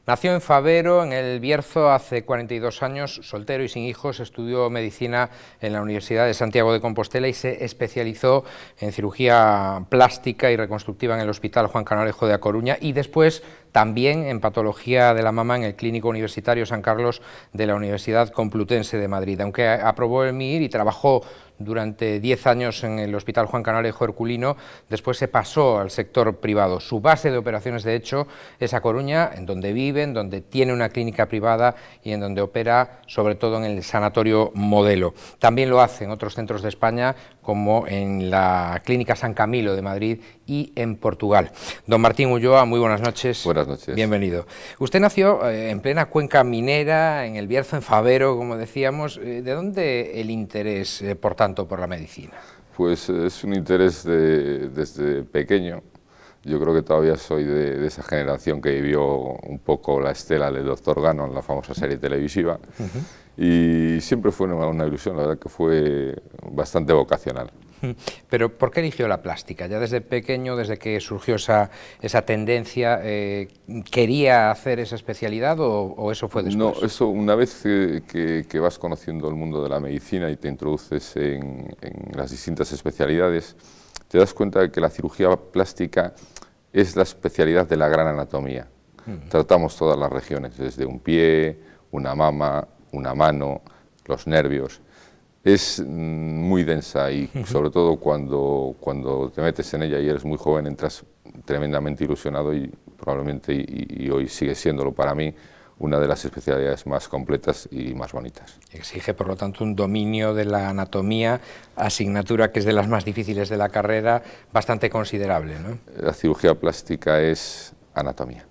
Nació en Fabero, en el Bierzo, hace 42 años, soltero y sin hijos. Estudió medicina en la Universidad de Santiago de Compostela y se especializó en cirugía plástica y reconstructiva en el Hospital Juan Canalejo de A Coruña, y después también en patología de la mama en el Clínico Universitario San Carlos de la Universidad Complutense de Madrid. Aunque aprobó el MIR y trabajó durante 10 años en el Hospital Juan Canalejo Herculino, después se pasó al sector privado. Su base de operaciones, de hecho, es A Coruña, en donde vive, en donde tiene una clínica privada y en donde opera, sobre todo en el Sanatorio Modelo. También lo hace en otros centros de España, como en la Clínica San Camilo de Madrid y en Portugal. Don Martín Ulloa, muy buenas noches. Buenas noches. Bienvenido. Usted nació en plena cuenca minera, en el Bierzo, en Fabero, como decíamos. ¿De dónde el interés, por tanto, por la medicina? Pues es un interés desde pequeño. Yo creo que todavía soy de esa generación que vivió un poco la estela del Dr. Gano en la famosa serie televisiva. Y siempre fue una ilusión, la verdad que fue bastante vocacional. Pero ¿por qué eligió la plástica? Ya desde pequeño, desde que surgió esa tendencia, ¿quería hacer esa especialidad o eso fue después? No, eso una vez que vas conociendo el mundo de la medicina y te introduces en las distintas especialidades, te das cuenta de que la cirugía plástica es la especialidad de la gran anatomía. Tratamos todas las regiones, desde un pie, una mama, una mano, los nervios. Es muy densa y sobre todo cuando te metes en ella y eres muy joven entras tremendamente ilusionado y probablemente, y hoy sigue siéndolo para mí, una de las especialidades más completas y más bonitas. Exige, por lo tanto, un dominio de la anatomía, asignatura que es de las más difíciles de la carrera, bastante considerable, ¿no? La cirugía plástica es anatomía.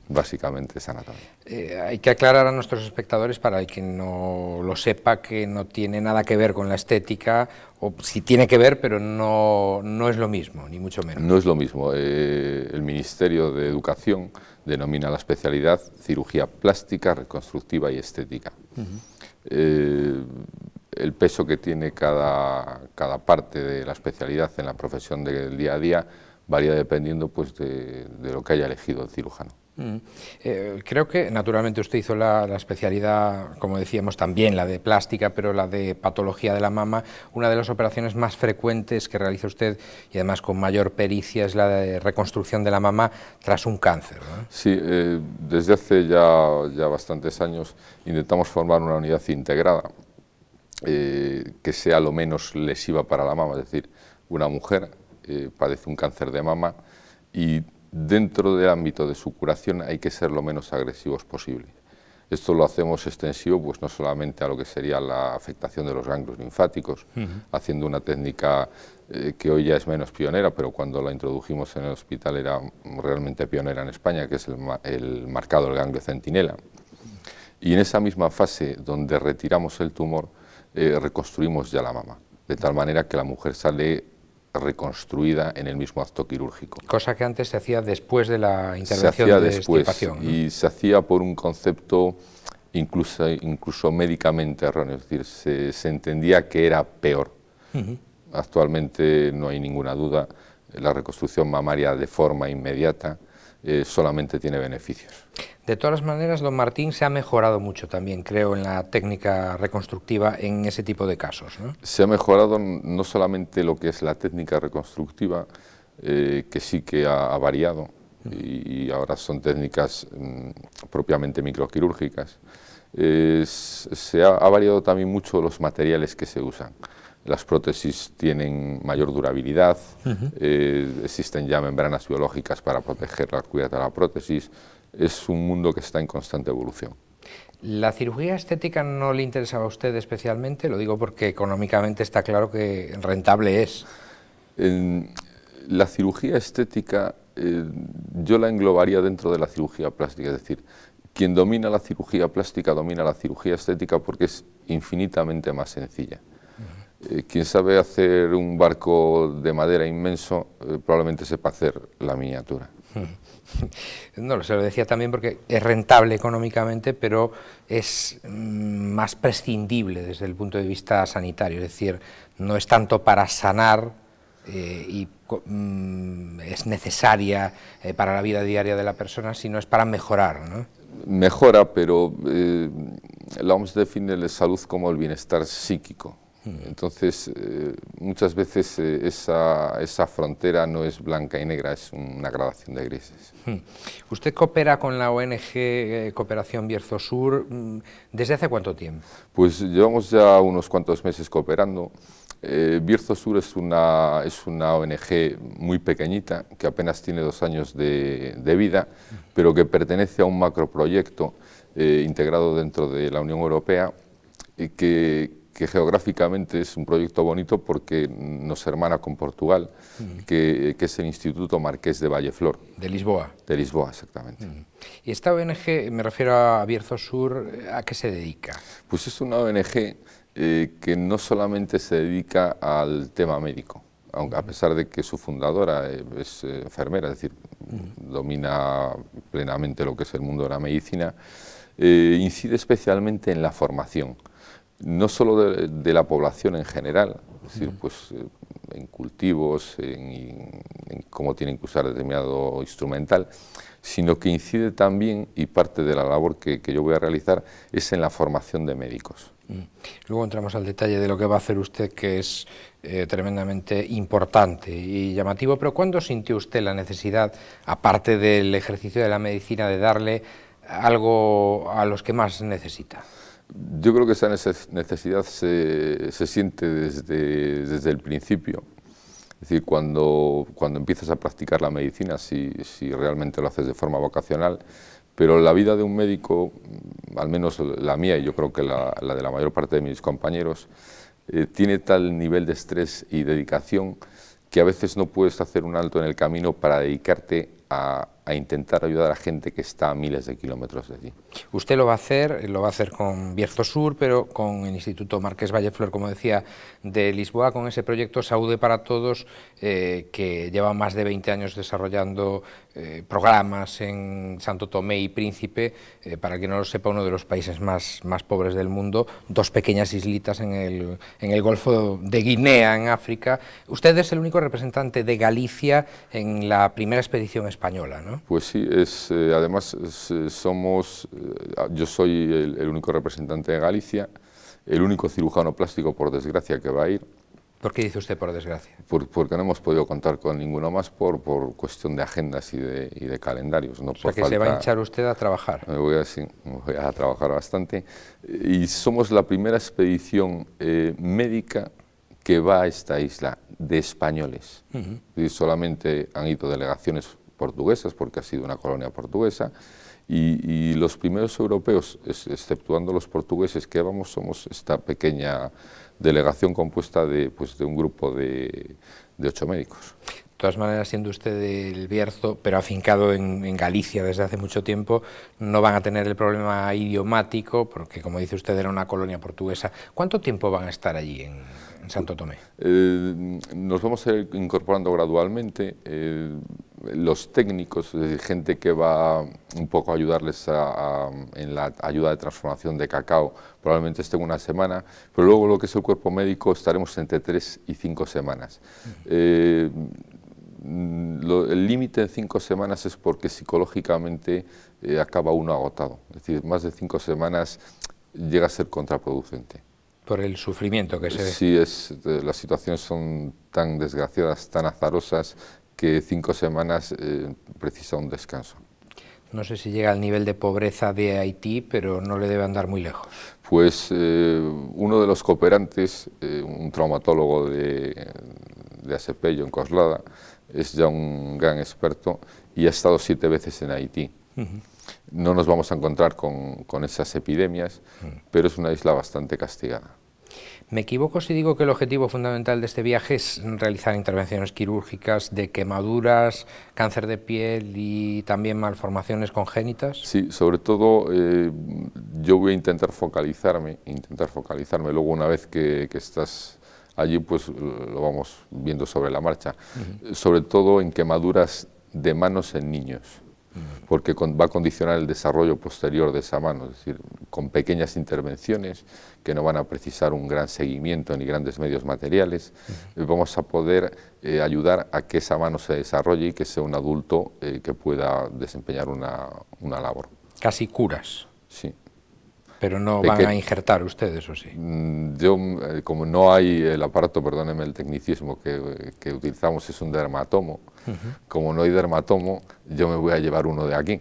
Básicamente es anatomía. Hay que aclarar a nuestros espectadores, para el que no lo sepa, que no tiene nada que ver con la estética, o sí tiene que ver, pero no es lo mismo, ni mucho menos. No es lo mismo. El Ministerio de Educación denomina la especialidad cirugía plástica, reconstructiva y estética. El peso que tiene cada parte de la especialidad en la profesión del día a día varía dependiendo pues, de lo que haya elegido el cirujano. Creo que naturalmente usted hizo la especialidad, como decíamos, también la de plástica, pero la de patología de la mama. Una de las operaciones más frecuentes que realiza usted, y además con mayor pericia, es la de reconstrucción de la mama tras un cáncer, ¿no? Sí, desde hace ya bastantes años intentamos formar una unidad integrada que sea lo menos lesiva para la mama, es decir, una mujer padece un cáncer de mama y dentro del ámbito de su curación hay que ser lo menos agresivos posible. Esto lo hacemos extensivo pues no solamente a lo que sería la afectación de los ganglios linfáticos, haciendo una técnica que hoy ya es menos pionera, pero cuando la introdujimos en el hospital era realmente pionera en España, que es el marcado del ganglio centinela. Y en esa misma fase donde retiramos el tumor, reconstruimos ya la mama, de tal manera que la mujer sale reconstruida en el mismo acto quirúrgico. Cosa que antes se hacía después de la intervención de extirpación, ¿no? Y se hacía por un concepto incluso médicamente erróneo, es decir, se entendía que era peor. Actualmente no hay ninguna duda, la reconstrucción mamaria de forma inmediata solamente tiene beneficios. De todas maneras, don Martín, se ha mejorado mucho también, creo, en la técnica reconstructiva en ese tipo de casos, ¿no? Se ha mejorado no solamente lo que es la técnica reconstructiva, que sí que ha variado, y ahora son técnicas propiamente microquirúrgicas. Ha variado también mucho los materiales que se usan. Las prótesis tienen mayor durabilidad, existen ya membranas biológicas para proteger la cuidad de la prótesis. Es un mundo que está en constante evolución. ¿La cirugía estética no le interesaba a usted especialmente? Lo digo porque económicamente está claro que rentable es. La cirugía estética yo la englobaría dentro de la cirugía plástica, es decir, quien domina la cirugía plástica domina la cirugía estética porque es infinitamente más sencilla. Quien sabe hacer un barco de madera inmenso probablemente sepa hacer la miniatura. No, se lo decía también porque es rentable económicamente, pero es más prescindible desde el punto de vista sanitario, es decir, no es tanto para sanar es necesaria para la vida diaria de la persona, sino es para mejorar, ¿no? Mejora, pero la OMS define la salud como el bienestar psíquico. Entonces, muchas veces esa frontera no es blanca y negra, es una gradación de grises. ¿Usted coopera con la ONG Cooperación Bierzo Sur desde hace cuánto tiempo? Pues llevamos ya unos cuantos meses cooperando. Bierzo Sur es una ONG muy pequeñita, que apenas tiene 2 años de vida, pero que pertenece a un macroproyecto integrado dentro de la Unión Europea y que geográficamente es un proyecto bonito porque nos hermana con Portugal, que es el Instituto Marqués de Valleflor. De Lisboa. De Lisboa, exactamente. ¿Y esta ONG, me refiero a Bierzo Sur, a qué se dedica? Pues es una ONG que no solamente se dedica al tema médico, aunque a pesar de que su fundadora es enfermera, es decir, domina plenamente lo que es el mundo de la medicina, incide especialmente en la formación, no solo de la población en general, es decir, pues, en cultivos, en cómo tienen que usar determinado instrumental, sino que incide también, y parte de la labor que yo voy a realizar, es en la formación de médicos. Luego entramos al detalle de lo que va a hacer usted, que es tremendamente importante y llamativo, pero ¿cuándo sintió usted la necesidad, aparte del ejercicio de la medicina, de darle algo a los que más necesita? Yo creo que esa necesidad se siente desde el principio. Es decir, cuando empiezas a practicar la medicina, si realmente lo haces de forma vocacional, pero la vida de un médico, al menos la mía y yo creo que la de la mayor parte de mis compañeros, tiene tal nivel de estrés y dedicación que a veces no puedes hacer un alto en el camino para dedicarte a intentar ayudar a gente que está a miles de kilómetros de ti. Usted lo va a hacer con Bierzo Sur, pero con el Instituto Marqués Valleflor, como decía, de Lisboa, con ese proyecto Saúde para Todos, que lleva más de 20 años desarrollando programas en Santo Tomé y Príncipe, para quien no lo sepa, uno de los países más pobres del mundo, 2 pequeñas islitas en el Golfo de Guinea, en África. Usted es el único representante de Galicia en la primera expedición española, ¿no? Pues sí, además yo soy el único representante de Galicia, el único cirujano plástico, por desgracia, que va a ir. ¿Por qué dice usted por desgracia? Porque no hemos podido contar con ninguno más por cuestión de agendas y de calendarios. No, o sea, que se va a hinchar usted a trabajar. Me voy a trabajar bastante. Y somos la primera expedición médica que va a esta isla de españoles. Y solamente han ido delegaciones portuguesas, porque ha sido una colonia portuguesa, y los primeros europeos, exceptuando los portugueses que vamos, somos esta pequeña delegación compuesta de un grupo de 8 médicos. De todas maneras, siendo usted del Bierzo, pero afincado en Galicia desde hace mucho tiempo, no van a tener el problema idiomático, porque como dice usted era una colonia portuguesa. ¿Cuánto tiempo van a estar allí en Santo Tomé? Nos vamos a ir incorporando gradualmente. Los técnicos, es decir, gente que va un poco a ayudarles en la ayuda de transformación de cacao, probablemente estén 1 semana, pero luego lo que es el cuerpo médico estaremos entre 3 y 5 semanas. El límite en 5 semanas es porque psicológicamente acaba uno agotado, es decir, más de 5 semanas llega a ser contraproducente. Por el sufrimiento que se ve. Sí, las situaciones son tan desgraciadas, tan azarosas, que 5 semanas precisa un descanso. No sé si llega al nivel de pobreza de Haití, pero no le debe andar muy lejos. Pues uno de los cooperantes, un traumatólogo de Asepello, en Coslada, es ya un gran experto y ha estado 7 veces en Haití. No nos vamos a encontrar con esas epidemias, pero es una isla bastante castigada. ¿Me equivoco si digo que el objetivo fundamental de este viaje es realizar intervenciones quirúrgicas de quemaduras, cáncer de piel y también malformaciones congénitas? Sí, sobre todo yo voy a intentar focalizarme, luego una vez que estás allí pues lo vamos viendo sobre la marcha, sobre todo en quemaduras de manos en niños. porque va a condicionar el desarrollo posterior de esa mano, es decir, con pequeñas intervenciones que no van a precisar un gran seguimiento ni grandes medios materiales, vamos a poder ayudar a que esa mano se desarrolle y que sea un adulto que pueda desempeñar una labor. Casi curas. Sí. Pero no van a injertar ustedes, ¿o sí? Yo, como no hay el aparato, perdóneme el tecnicismo que utilizamos, es un dermatomo. Como no hay dermatomo, yo me voy a llevar uno de aquí.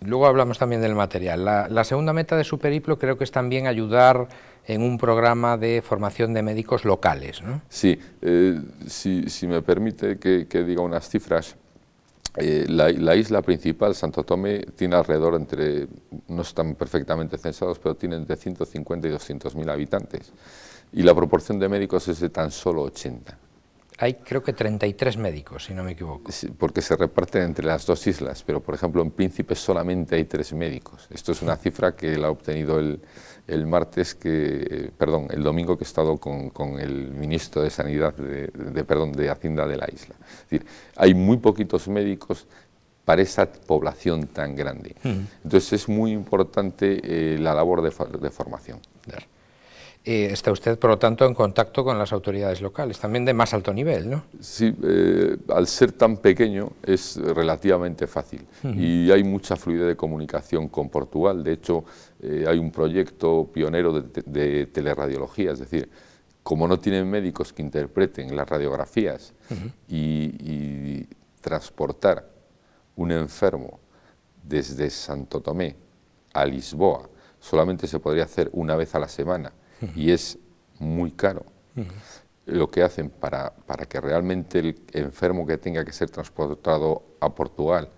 Luego hablamos también del material. La segunda meta de su periplo creo que es también ayudar en un programa de formación de médicos locales, ¿no? Sí, si me permite que diga unas cifras. La isla principal, Santo Tomé, tiene alrededor no están perfectamente censados, pero tienen entre 150 y 200.000 habitantes. Y la proporción de médicos es de tan solo 80. Hay creo que 33 médicos, si no me equivoco. Sí, porque se reparten entre las dos islas, pero por ejemplo en Príncipe solamente hay 3 médicos. Esto es una cifra que la ha obtenido el domingo que he estado con el ministro de Sanidad, de Hacienda de la isla. Es decir, hay muy poquitos médicos para esa población tan grande. Entonces es muy importante la labor de formación. Está usted, por lo tanto, en contacto con las autoridades locales, también de más alto nivel, ¿no? Sí, al ser tan pequeño es relativamente fácil y hay mucha fluidez de comunicación con Portugal. De hecho, hay un proyecto pionero de teleradiología, es decir, como no tienen médicos que interpreten las radiografías y transportar un enfermo desde Santo Tomé a Lisboa solamente se podría hacer una vez a la semana, y es muy caro. Lo que hacen para que realmente el enfermo que tenga que ser transportado a Portugal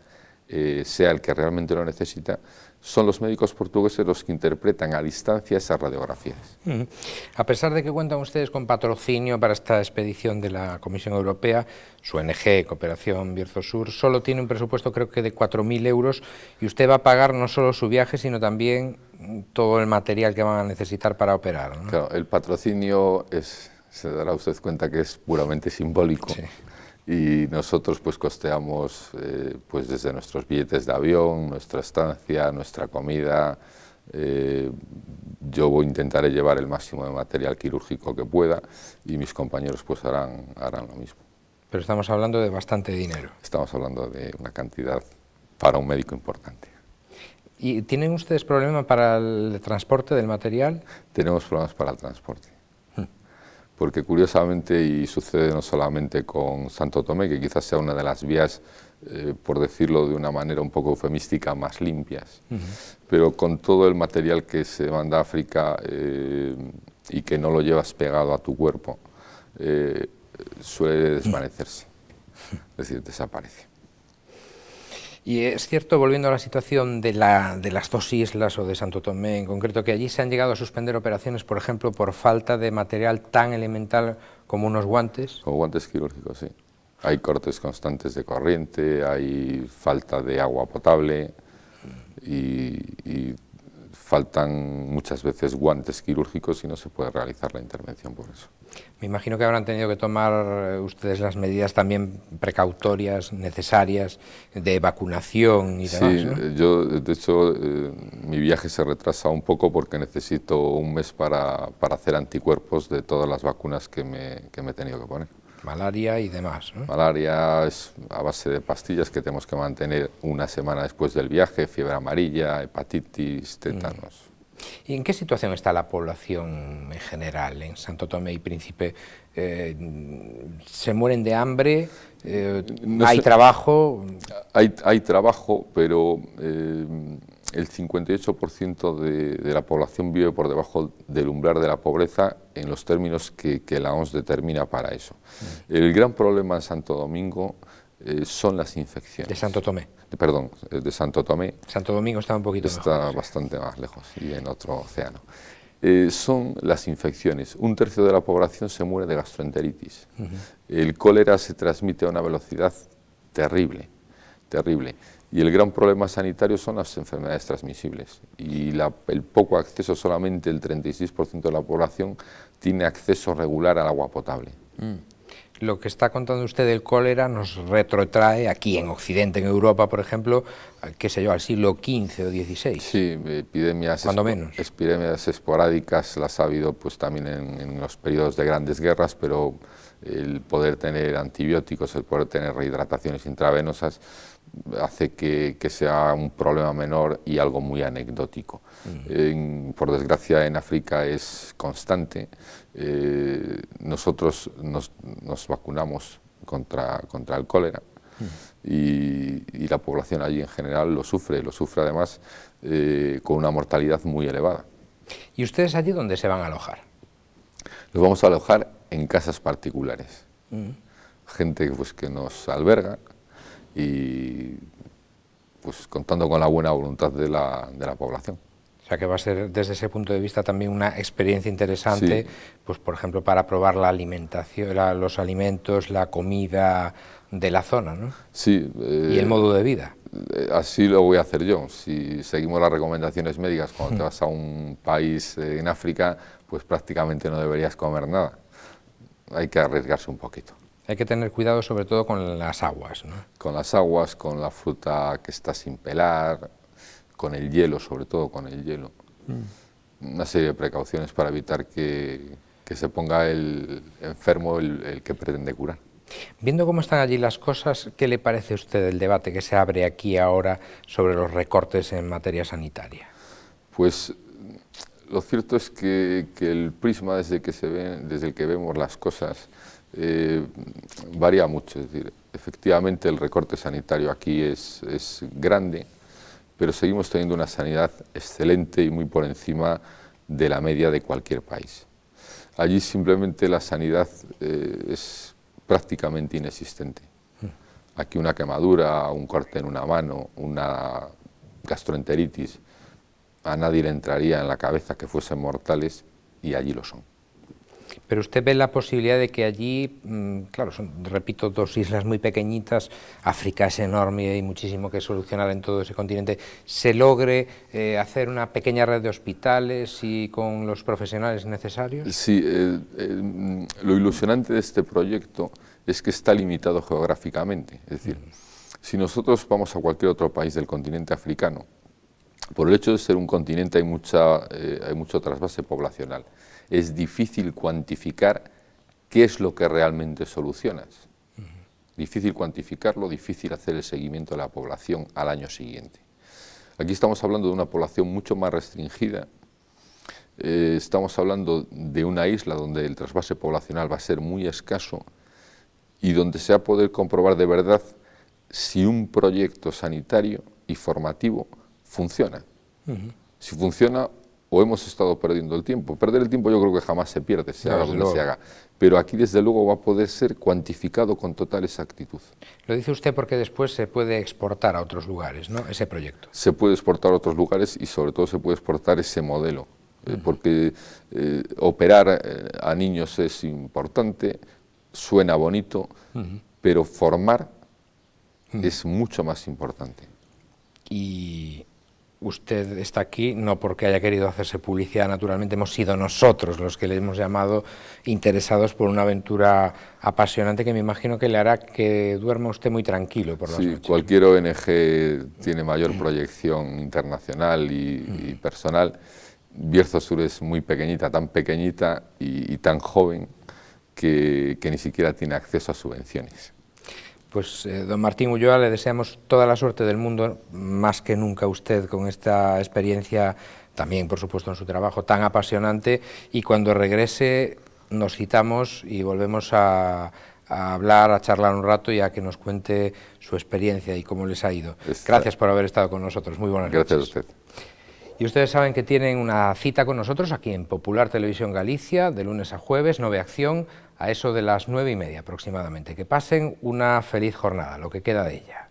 sea el que realmente lo necesita, son los médicos portugueses los que interpretan a distancia esas radiografías. A pesar de que cuentan ustedes con patrocinio para esta expedición de la Comisión Europea, su ONG, Cooperación Bierzo-Sur, solo tiene un presupuesto creo que de 4.000 euros y usted va a pagar no solo su viaje, sino también todo el material que van a necesitar para operar, ¿no? Claro, el patrocinio se dará usted cuenta que es puramente simbólico. Sí. Y nosotros pues costeamos pues desde nuestros billetes de avión, nuestra estancia, nuestra comida. Yo intentaré llevar el máximo de material quirúrgico que pueda y mis compañeros pues harán lo mismo. Pero estamos hablando de bastante dinero. Estamos hablando de una cantidad para un médico importante. ¿Y tienen ustedes problemas para el transporte del material? Tenemos problemas para el transporte. Porque curiosamente, y sucede no solamente con Santo Tomé, que quizás sea una de las vías, por decirlo de una manera un poco eufemística, más limpias, pero con todo el material que se manda a África y que no lo llevas pegado a tu cuerpo, suele desvanecerse, es decir, desaparece. Y es cierto, volviendo a la situación de las dos islas o de Santo Tomé en concreto, que allí se han llegado a suspender operaciones, por ejemplo, por falta de material tan elemental como unos guantes. Como guantes quirúrgicos, sí. Hay cortes constantes de corriente, hay falta de agua potable y faltan muchas veces guantes quirúrgicos y no se puede realizar la intervención por eso. Me imagino que habrán tenido que tomar ustedes las medidas también precautorias, necesarias, de vacunación y demás, ¿no? Sí, yo de hecho mi viaje se retrasa un poco porque necesito un mes para hacer anticuerpos de todas las vacunas que me he tenido que poner. Malaria y demás, ¿no? Malaria es a base de pastillas que tenemos que mantener una semana después del viaje, fiebre amarilla, hepatitis, tétanos. ¿Y en qué situación está la población en general en Santo Tomé y Príncipe? ¿Se mueren de hambre? ¿Hay trabajo? Hay trabajo, pero el 58% de la población vive por debajo del umbral de la pobreza en los términos que la OMS determina para eso. El gran problema en Santo Domingo son las infecciones. ¿De Santo Tomé? Perdón, de Santo Tomé. Santo Domingo está un poquito mejor. Está bastante más lejos y en otro océano. Son las infecciones. 1/3 de la población se muere de gastroenteritis. El cólera se transmite a una velocidad terrible, terrible. Y el gran problema sanitario son las enfermedades transmisibles. Y el poco acceso, solamente el 36% de la población tiene acceso regular al agua potable. Lo que está contando usted del cólera nos retrotrae aquí en Occidente, en Europa, por ejemplo, qué sé yo, al siglo XV o XVI. Sí, epidemias esporádicas las ha habido pues también en los periodos de grandes guerras, pero el poder tener antibióticos, el poder tener rehidrataciones intravenosas hace que sea un problema menor y algo muy anecdótico. Por desgracia en África es constante. Nosotros nos vacunamos contra el cólera y la población allí en general lo sufre además con una mortalidad muy elevada. ¿Y ustedes allí dónde se van a alojar? Nos vamos a alojar en casas particulares, gente pues, que nos alberga y pues contando con la buena voluntad de la población. O sea que va a ser desde ese punto de vista también una experiencia interesante, sí. Pues por ejemplo para probar la alimentación, los alimentos, la comida de la zona, ¿no? Sí. Y el modo de vida. Así lo voy a hacer yo. Si seguimos las recomendaciones médicas cuando te vas a un país en África, pues prácticamente no deberías comer nada. Hay que arriesgarse un poquito. Hay que tener cuidado sobre todo con las aguas, ¿no? Con las aguas, con la fruta que está sin pelar, con el hielo, sobre todo con el hielo. Una serie de precauciones para evitar que se ponga el enfermo el que pretende curar. Viendo cómo están allí las cosas, ¿qué le parece a usted el debate que se abre aquí ahora sobre los recortes en materia sanitaria? Pues lo cierto es que el prisma desde el que vemos las cosas varía mucho. Es decir, efectivamente el recorte sanitario aquí es grande, pero seguimos teniendo una sanidad excelente y muy por encima de la media de cualquier país. Allí simplemente la sanidad es prácticamente inexistente. Aquí una quemadura, un corte en una mano, una gastroenteritis, a nadie le entraría en la cabeza que fuesen mortales y allí lo son. Pero usted ve la posibilidad de que allí, claro, son, repito, dos islas muy pequeñitas, África es enorme y hay muchísimo que solucionar en todo ese continente, se logre hacer una pequeña red de hospitales y con los profesionales necesarios. Sí, lo ilusionante de este proyecto es que está limitado geográficamente. Es decir, si nosotros vamos a cualquier otro país del continente africano, por el hecho de ser un continente hay mucho trasvase poblacional. Es difícil cuantificar qué es lo que realmente solucionas. Difícil cuantificarlo, difícil hacer el seguimiento de la población al año siguiente. Aquí estamos hablando de una población mucho más restringida. Estamos hablando de una isla donde el trasvase poblacional va a ser muy escaso y donde se va a poder comprobar de verdad si un proyecto sanitario y formativo funciona. Si funciona, o hemos estado perdiendo el tiempo. Perder el tiempo yo creo que jamás se pierde, se haga donde se haga. Pero aquí desde luego va a poder ser cuantificado con total exactitud. Lo dice usted porque después se puede exportar a otros lugares, ¿no?, ese proyecto. Se puede exportar a otros lugares y sobre todo se puede exportar ese modelo. Porque operar a niños es importante, suena bonito, pero formar es mucho más importante. Y usted está aquí no porque haya querido hacerse publicidad, naturalmente hemos sido nosotros los que le hemos llamado interesados por una aventura apasionante que me imagino que le hará que duerma usted muy tranquilo por las noches. Sí, cualquier ONG tiene mayor proyección internacional y personal. Bierzo Sur es muy pequeñita, tan pequeñita y tan joven que ni siquiera tiene acceso a subvenciones. Pues don Martín Ulloa, le deseamos toda la suerte del mundo, más que nunca a usted con esta experiencia, también por supuesto en su trabajo tan apasionante, y cuando regrese nos citamos y volvemos a hablar, a charlar un rato y a que nos cuente su experiencia y cómo les ha ido. Gracias por haber estado con nosotros, muy buenas noches. Gracias a usted. Y ustedes saben que tienen una cita con nosotros aquí en Popular Televisión Galicia, de lunes a jueves, Nove Acción, a eso de las 9:30 aproximadamente. Que pasen una feliz jornada, lo que queda de ella.